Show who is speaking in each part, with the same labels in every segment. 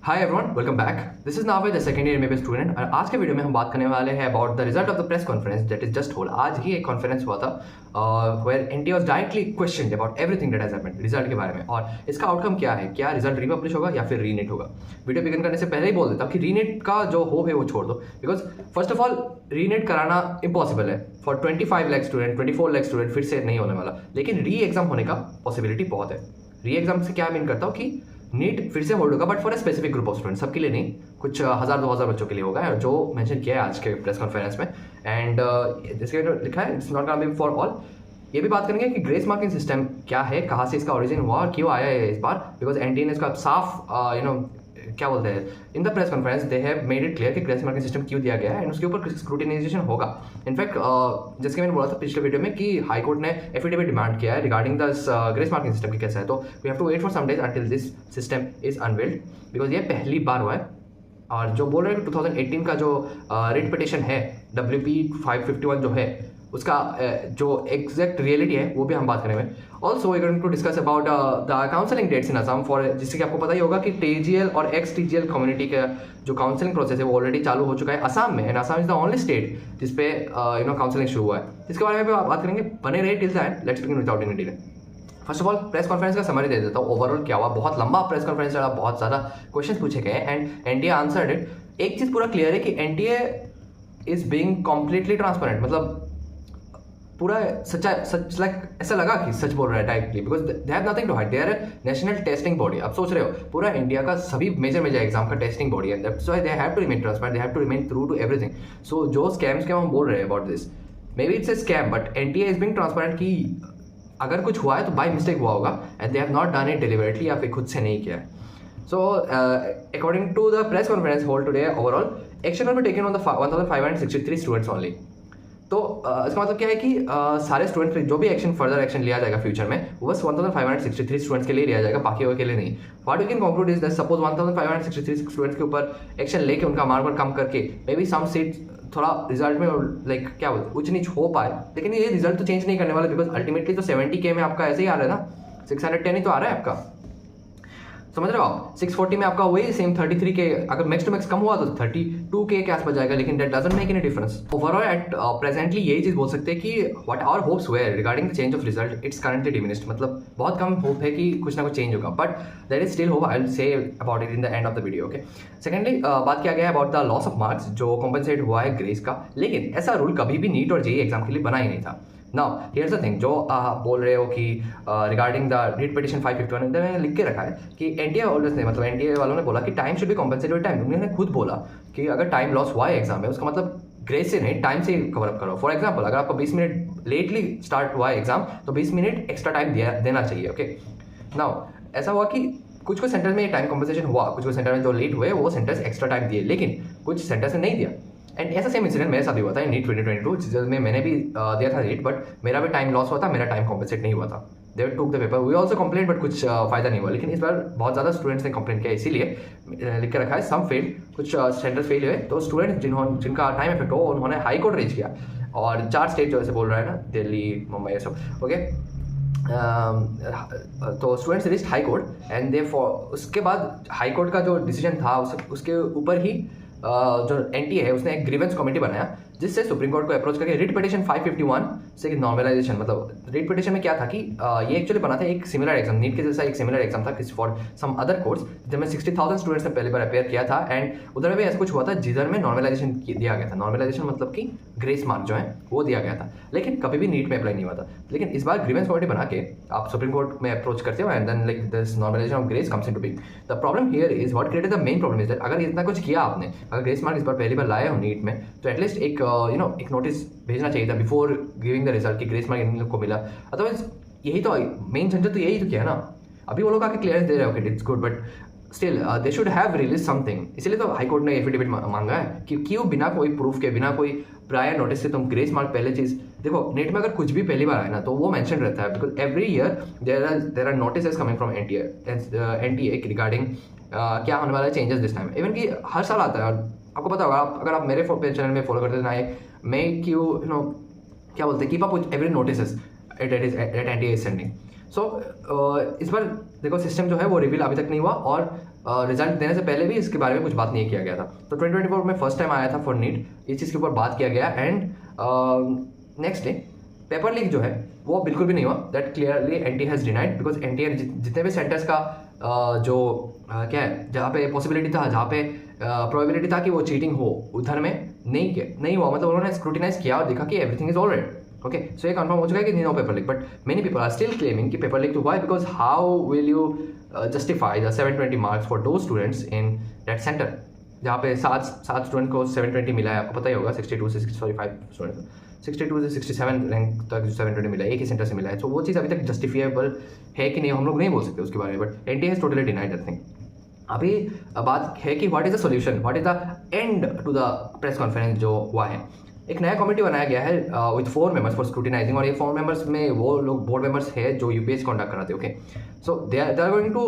Speaker 1: Hi everyone, welcome back. This is Naved, the second year MBBS student. और आज के video में हम बात करने वाले हैं about the result of the press conference that is just hold. आज ही एक कॉन्फ्रेंस हुआ था where NTA was directly questioned about everything that has happened, result के बारे में और इसका आउटकम क्या है, क्या रिजल्ट रीपब्लिश होगा या फिर रीनेट होगा। वीडियो बिगिन करने से पहले ही बोल देता हूँ कि रीनेट का जो होप है वो छोड़ दो, बिकॉज फर्स्ट ऑफ ऑल रीनेट कराना इम्पॉसिबल है for 25 lakh student, 24 lakh student, फिर से नहीं होने वाला। लेकिन री एग्जाम होने का पॉसिबिलिटी बहुत है। री एग्जाम से क्या मीन करता हूँ कि नीट फिर से होल्ड होगा, but for a specific group of student, सबके लिए नहीं, कुछ 1000-2000 बच्चों के लिए होगा, जो मेंशन किया है आज के प्रेस कॉन्फ्रेंस में। एंड जिसके लिखा है it's not gonna B for all. ये भी बात करेंगे कि ग्रेस मार्किंग सिस्टम क्या है, कहाँ से इसका ओरिजिन हुआ और क्यों आया है इस बार, बिकॉज एनटीए ने इसका साफ क्या बोलते हैं in the press conference they have made it clear कि ग्रेस मार्किंग सिस्टम क्यों दिया गया है एंड उसके ऊपर स्क्रूटिनाइजेशन होगा। इनफैक्ट जैसे मैंने बोला था पिछले वीडियो में कि हाई कोर्ट ने एफिडेविट डिमांड किया है regarding the grace marking system की कैसा है, तो we have to wait for some days until this system is unveiled, because ये पहली बार हुआ है। और जो बोल रहे हैं कि 2018 का जो रिट पिटिशन है WP 551 जो है उसका जो एग्जैक्ट रियलिटी है वो भी हम बात करेंगे। Also we going to discuss about the counselling dates in Assam for, जिससे कि आपको पता ही होगा कि TGL और XTGL कम्युनिटी का जो काउंसलिंग प्रोसेस है वो ऑलरेडी चालू हो चुका है असम में, and Assam is the only state जिसपे काउंसलिंग शुरू हुआ है। इसके बारे में भी बात करेंगे, बने रहे till the end. Let's begin without any delay. First of all press conference का समरी दे देता हूँ, ओवरऑल क्या हुआ। बहुत लंबा प्रेस कॉन्फ्रेंस चला, बहुत ज़्यादा क्वेश्चन पूछे गए एंड एनटीए आंसर्ड इट। एक चीज़ पूरा क्लियर है कि NTA is being completely transparent, मतलब पूरा सच्चा सच लाइक ऐसा लगा कि सच बोल रहा है typically, because they have nothing to hide, they are national testing body. आप सोच रहे हो पूरा इंडिया का सभी मेजर एग्जाम का टेस्टिंग बॉडी है, that's why they have to remain transparent, they have to remain true to everything. So जो स्कैम्स के हम बोल रहे हैं about this, maybe it's a scam, but NTA is being transparent कि अगर कुछ हुआ है तो बाय मिस्टेक हुआ होगा and they have not done it deliberately या फिर खुद से नहीं किया है। So according to the press conference hold today, overall action will be taken on the 1563 students only. तो इसका मतलब क्या है कि सारे स्टूडेंट्स पे जो भी एक्शन फर्दर एक्शन लिया जाएगा फ्यूचर में वो बस 1563 स्टूडेंट्स के लिए लिया जाएगा, बाकी के लिए नहीं। What we can conclude is that suppose 1563 students के ऊपर एक्शन लेके उनका मार्क कम करके मे बी सम सीट थोड़ा रिजल्ट में लाइक क्या बोलते उच्च नीच हो पाए, लेकिन ये रिजल्ट तो चेंज नहीं करने वाला, बिकॉज अल्टीमेटली तो 70K में आपका ऐसे ही आ रहा है ना, 610 ही तो आ रहा है आपका, समझ रहे हो आप। 640 में आपका वही सेम 33K, अगर मैक्स टू मैक्स कम हुआ तो 32K के आसपास जाएगा, लेकिन that doesn't make any difference. Overall at presently यही चीज बोल सकते हैं कि what our hopes were regarding the change of result, it's currently diminished, मतलब बहुत कम होप है कि कुछ ना कुछ चेंज होगा, but that is still hope. I will say about it in the end of the video. Okay, secondly बात किया गया है about the loss of marks जो कॉम्पनसेट हुआ है ग्रेस का, लेकिन ऐसा रूल कभी भी नीट और जेईई एग्जाम के लिए बना ही नहीं था। नाउ हियर्स द थिंग, जो बोल रहे हो कि रिगार्डिंग द रिट पिटिशन 551 मैंने लिख के रखा है कि एनटीए होल्डर्स ने, मतलब एनटीए वालों ने बोला कि time should be compensated with time. उन्होंने खुद बोला कि अगर टाइम लॉस हुआ है एग्जाम में, उसका मतलब ग्रेस से नहीं टाइम से कवर अप करो। फॉर एग्जाम्पल, अगर आपका 20 मिनट लेटली स्टार्ट हुआ है एग्जाम तो 20 मिनट एक्स्ट्रा टाइम देना चाहिए। ओके, नाउ ऐसा हुआ कि कुछ सेंटर में टाइम कॉम्पनसेशन हुआ, कुछ सेंटर में जो लेट हुए वो सेंटर्स एक्स्ट्रा टाइम दिए, लेकिन कुछ सेंटर्स ने नहीं दिया। एंड ऐसा सेम इंसिडेंट मेरे साथ भी हुआ था नीट 2022, जिसमें मैंने भी दिया था रेट, बट मेरा भी टाइम लॉस हुआ था, मेरा टाइम कॉम्पनसेट नहीं हुआ था। They took the paper, we also complaint, but कुछ फायदा नहीं हुआ। लेकिन इस बार बहुत ज़्यादा स्टूडेंट्स ने कंप्लेंट किया, इसीलिए लिख के रखा है सम फेल, कुछ सेंटर फेल हुए, तो स्टूडेंट्स जिनका टाइम इफेक्ट हो उन्होंने हाई कोर्ट रीच किया, और 4 स्टेट जो ऐसे बोल रहा है ना, दिल्ली, मुंबई, ये सब। ओके, तो students reached high court and they उसके बाद हाई कोर्ट का जो डिसीजन था उसके ऊपर ही जो एनटीए है उसने एक ग्रीवेंस कमेटी बनाया, जिससे सुप्रीम कोर्ट को अप्रोच करके रिट पिटिशन 551 से नॉर्मलाइजेशन, मतलब रिट पिटिशन में क्या था कि ये एक्चुअली बना था एक सिमिलर एग्जाम, नीट के जैसा एक सिमिलर एग्जाम था किसी फॉर सम अदर कोर्स, जिसमें 60,000 स्टूडेंट्स ने पहले बार अपेयर किया था, एंड उधर भी ऐसा कुछ हुआ था जिधर में नॉर्मलाइजेशन दिया गया था। नॉर्मलाइजेशन मतलब कि ग्रेस मार्क जो है वो दिया गया था, लेकिन कभी भी नीट में अप्लाई नहीं हुआ था। लेकिन इस बार ग्रीवेंस कमेटी बना के आप सुप्रीम कोर्ट में अप्रोच करते हो and then like this normalisation of grace comes into being. The problem here is what created the main problem is that अगर इतना कुछ किया आपने, अगर ग्रेस मार्क इस बार पहली बार लाए हो नीट में, तो एटलीस्ट एक एक नोटिस भेजना चाहिए था बिफोर गिविंग द रिजल्ट कि ग्रेस मार्क इन लोग को मिला। अदरवाइज यही तो मेन झंझट तो यही तो किया ना। अभी वो लोग आके क्लियरेंस दे रहे हो कि it's good, but still they should have release something. इसलिए तो हाई कोर्ट ने एफिडेविट मांगा है कि क्यों बिना कोई प्रूफ के, बिना कोई प्रायर नोटिस से तुम ग्रेस मार्क पहले चीज देखो। नीट में अगर कुछ भी पहली बार आए ना तो वो मेंशन रहता है, because every year there are notices coming from NTA regarding क्या होने वाला है चेंजेस दिस टाइम। इवन कि हर साल आता है, आपको पता होगा, अगर आप मेरे चैनल में फॉलो करते ना, मेक यू क्या बोलते हैं, keep up with every notices at NTA is sending. So इस बार देखो सिस्टम जो है वो रिवील अभी तक नहीं हुआ, और रिजल्ट देने से पहले भी इसके बारे में कुछ बात नहीं किया गया था। तो 2024 में फर्स्ट टाइम आया था फॉर नीट, इस चीज़ के ऊपर बात किया गया। And next day paper leak जो है वो बिल्कुल भी नहीं हुआ। That clearly NTA has denied, because NTA जितने भी सेंटर्स का क्या है, जहाँ पे पॉसिबिलिटी था, जहाँ पे प्रोबेबिलिटी था कि वो चीटिंग हो, उधर में नहीं हुआ। मतलब उन्होंने स्क्रूटिनाइज किया और देखा कि everything is alright. Okay, so ये कंफर्म हो चुका है कि no paper leak. But many people are still claiming कि पेपर लीक तो हुआ है, because how will you justify the 720 marks for दो स्टूडेंट्स इन दैट सेंटर, जहाँ पे सात स्टूडेंट को 720 मिला है। आपको पता ही होगा 62 से 65 स्टूडेंट 62 से 67 रैंक तक जो 720 मिला है, एक ही सेंटर से मिला है। तो वो चीज़ अभी तक जस्टिफिएबल है कि नहीं, हम लोग नहीं बोल सकते उसके बारे में। But NTA has totally denied that thing. अभी बात है कि what is the solution, what is the end to the press conference जो हुआ है। एक नया कमेटी बनाया गया है विथ 4 मेंबर्स फॉर स्क्रूटिनाइजिंग, और ये 4 मेंबर्स में वो लोग बोर्ड मेंबर्स है जो यूपीएससी कंडक्ट कराते हैं। Okay, so they are going to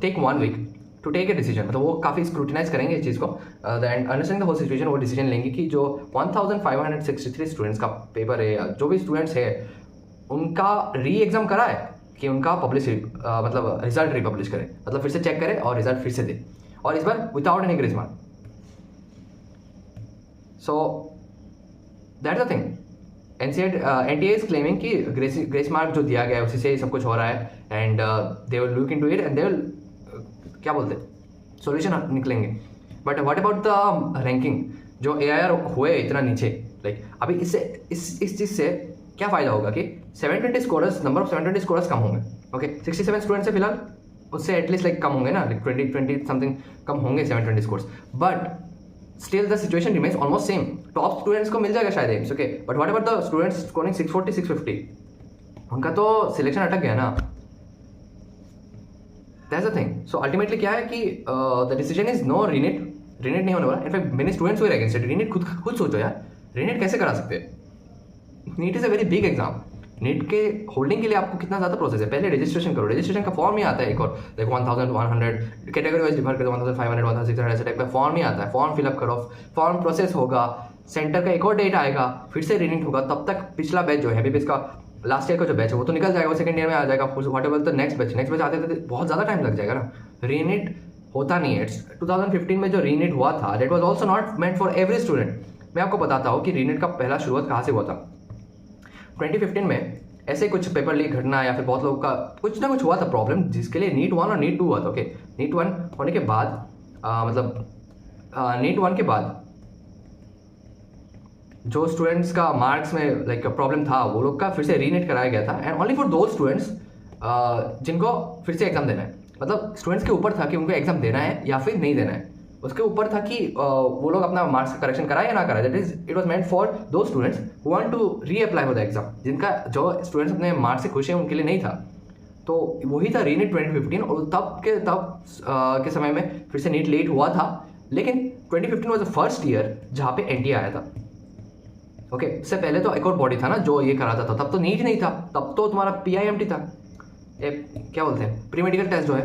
Speaker 1: take 1 week to take a decision. मतलब वो काफ़ी स्क्रूटिनाइज करेंगे इस चीज़ को and understand the whole situation. वो डिसीजन लेंगे कि जो 1563 स्टूडेंट्स का पेपर है, या जो भी स्टूडेंट्स है उनका री एग्जाम करा है कि उनका पब्लिश मतलब रिजल्ट रिपब्लिश करे, मतलब फिर से चेक करे और रिजल्ट फिर से दे, और इस बार without any grace mark. So that's the thing. NTA is claiming कि ग्रेस मार्क जो दिया गया है उसी से सब कुछ हो रहा है, and they will look into it and they will क्या बोलते हैं सॉल्यूशन निकलेंगे। But what about the ranking, जो एआईआर हुए इतना नीचे, लाइक अभी इससे इस चीज़ से क्या फ़ायदा होगा कि 720 स्कोरर्स, नंबर ऑफ 720 स्कोरर्स कम होंगे। ओके, 67 स्टूडेंट्स है फिलहाल, उससे एटलीस्ट लाइक कम होंगे ना, लाइक 20 समथिंग कम होंगे 720 scores. But still the situation remains almost same. Top students को मिल जाएगा शायद AIIMS. Okay, but what about the students scoring 640 650, उनका तो सिलेक्शन अटक गया ना। That's the thing. So ultimately क्या है कि the decision is no reNEET नहीं होने वाला। इनफैक्ट मेनी स्टूडेंट्स हुए अगेंस्ट इट। रीनेट खुद सोचो यार, रीनेट कैसे करा सकते हैं? NEET is a very big exam. NEET के होल्डिंग के लिए आपको कितना ज़्यादा प्रोसेस है। पहले रजिस्ट्रेशन करो, रजिस्ट्रेशन का फॉर्म ही आता है एक और, लाइक 1100 कैटेगरी वाइज डिफर कर दो, 1500 1600 ऐसे टाइप का फॉर्म ही आता है। फॉर्म फिलअप करो, फॉर्म प्रोसेस होगा, सेंटर का एक और डेट आएगा, फिर से रीनेट होगा। तब तक पिछला बैच जो है एमबीबीएस का लास्ट ईयर का जो बैच है वो तो निकल जाएगा, वो सेकंड ईयर में आ जाएगा। What ever the next batch आते थे बहुत ज़्यादा टाइम लग जाएगा ना। रीनेट होता नहीं है। 2015 में जो रीनेट हुआ था that was also not meant for every student. मैं आपको बताता हूँ कि रीनेट का पहला शुरुआत कहाँ से हुआ था। 2015 में ऐसे कुछ पेपर लीक घटना या फिर बहुत लोगों का कुछ ना कुछ हुआ था प्रॉब्लम, जिसके लिए नीट 1 और नीट 2 हुआ था। ओके, नीट 1 होने के बाद नीट 1 के बाद जो स्टूडेंट्स का मार्क्स में लाइक प्रॉब्लम था, वो लोग का फिर से रीनेट कराया गया था, एंड ओनली फॉर दो स्टूडेंट्स जिनको फिर से एग्जाम देना है। मतलब स्टूडेंट्स के ऊपर था कि उनको एग्जाम देना है या फिर नहीं देना है। उसके ऊपर था कि वो लोग अपना मार्क्स का करेक्शन कराए या ना कराए। That is it was meant for दो students who want to reapply for the exam, जिनका जो स्टूडेंट्स अपने मार्क्स से खुश हैं उनके लिए नहीं था। तो वही था रीनेट 2015, और तब के समय में फिर से नीट लेट हुआ था। लेकिन 2015 वाज द फर्स्ट ईयर जहाँ पे एनटीए आया था। ओके, इससे पहले तो एक और बॉडी था ना जो ये कराता था। तब तो नीट नहीं था, तब तो तुम्हारा पीआईएमटी था, क्या बोलते हैं, प्री मेडिकल टेस्ट जो है,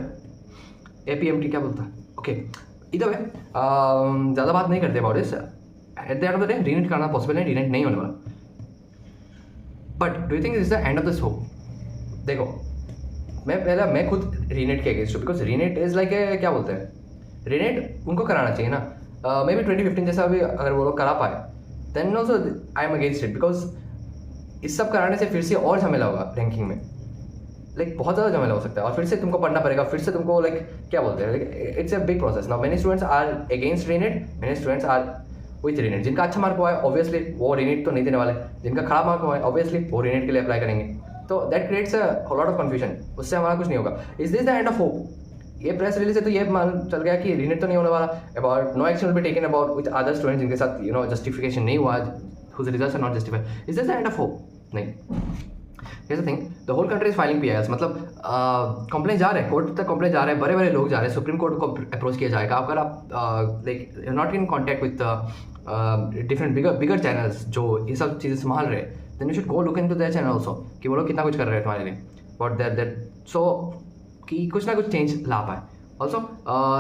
Speaker 1: एपीएमटी क्या बोलता है। ओके, इधर है ज़्यादा बात नहीं करते about this. At the end of the day reNEET करना पॉसिबल है, रीनेट नहीं होने वाला। But do you think is the end of this hope? देखो, मैं खुद रीनेट के अगेंस्ट हूँ, बिकॉज रीनेट इज लाइक क्या बोलते हैं, रीनेट उनको कराना चाहिए ना। मे बी 2015 जैसा भी अगर वो लोग करा पाए, then also I am against it, because इस सब कराने से फिर से और झमेला होगा रैंकिंग में, लाइक बहुत ज़्यादा झमेला हो सकता है, और फिर से तुमको पढ़ना पड़ेगा, फिर से तुमको लाइक क्या बोलते हैं, like it's a big process. Now many students are against reNEET, many students are with reNEET. जिनका अच्छा मार्क हुआ है ऑब्वियसली वो रीनेट तो नहीं देने वाले, जिनका खराब मार्क हुआ है ऑब्वियसली वो रीनेट के लिए अप्लाई करेंगे। तो that creates a lot of confusion, उससे हमारा कुछ नहीं होगा। Is this the end of hope? ये प्रेस रिलीज है तो ये मान चल गया कि रीनेट तो नहीं होने वाला, about no action will be taken about with other students जिनके साथ जस्टिफिकेशन नहीं हुआ, whose results are not justified. Is this the end of hope? नहीं। Here's the thing, the whole country is filing PILs, मतलब complain जा रहे हैं, court तक कंप्लेन जा रहे हैं, बड़े बड़े लोग जा रहे हैं, सुप्रीम कोर्ट को अप्रोच किया जाएगा। अगर आप like not in contact with different bigger channels जो ये सब चीज़ें संभाल रहे हैं, then you should go look into their channel also कि वो लोग कितना कुछ कर रहे हैं तुम्हारे लिए, बट दैट सो कि कुछ ना कुछ चेंज ला पाए। Also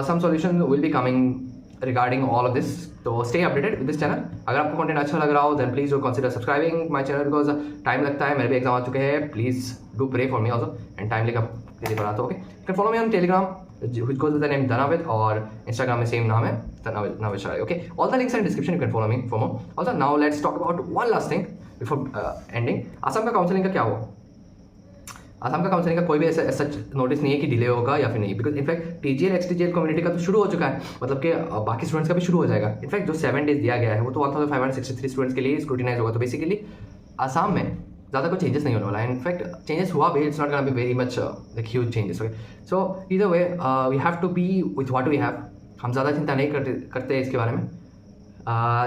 Speaker 1: some solution will be coming regarding all of this, तो stay updated with this channel। अगर आपको कंटेंट अच्छा लग रहा हो then please do consider subscribing my channel, because time लगता है, मेरे भी एग्जाम आ चुके हैं। Please do pray for me also, and timely का बनाता हूँ। Okay, you can follow me on Telegram, which goes with the name Danavid, और Instagram में same नाम है Navid Shari. Okay, all the links are in description. You can follow me for more. Also, now let's talk about one last thing before ending. Assam का counselling का क्या हुआ? असम का counselling का कोई भी ऐसा सच नोटिस नहीं है कि डिले होगा या फिर नहीं, बिकॉज इनफैक्ट टीजीएल एक्सटीजीएल कम्युनिटी का तो शुरू हो चुका है, मतलब कि बाकी स्टूडेंट्स का भी शुरू हो जाएगा. इनफैक्ट जो 7 days दिया गया है वो तो 1563 स्टूडेंट्स के लिए स्क्रूटिनाइज होगा. तो बेसिकली आसाम में ज़्यादा कोई चेंजेस नहीं होने वाला है. इनफैक्ट चेंजेस हुआ भी, it's not gonna be very much like huge changes. Okay, so either way we have to be with what we have. हम ज़्यादा चिंता नहीं करते इसके बारे में.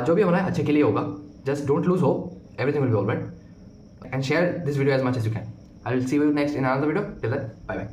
Speaker 1: जो भी होना है अच्छे के लिए होगा. Just don't lose hope, everything will be alright. And share this video as much as you can. I will see you next in another video. Till then, bye bye.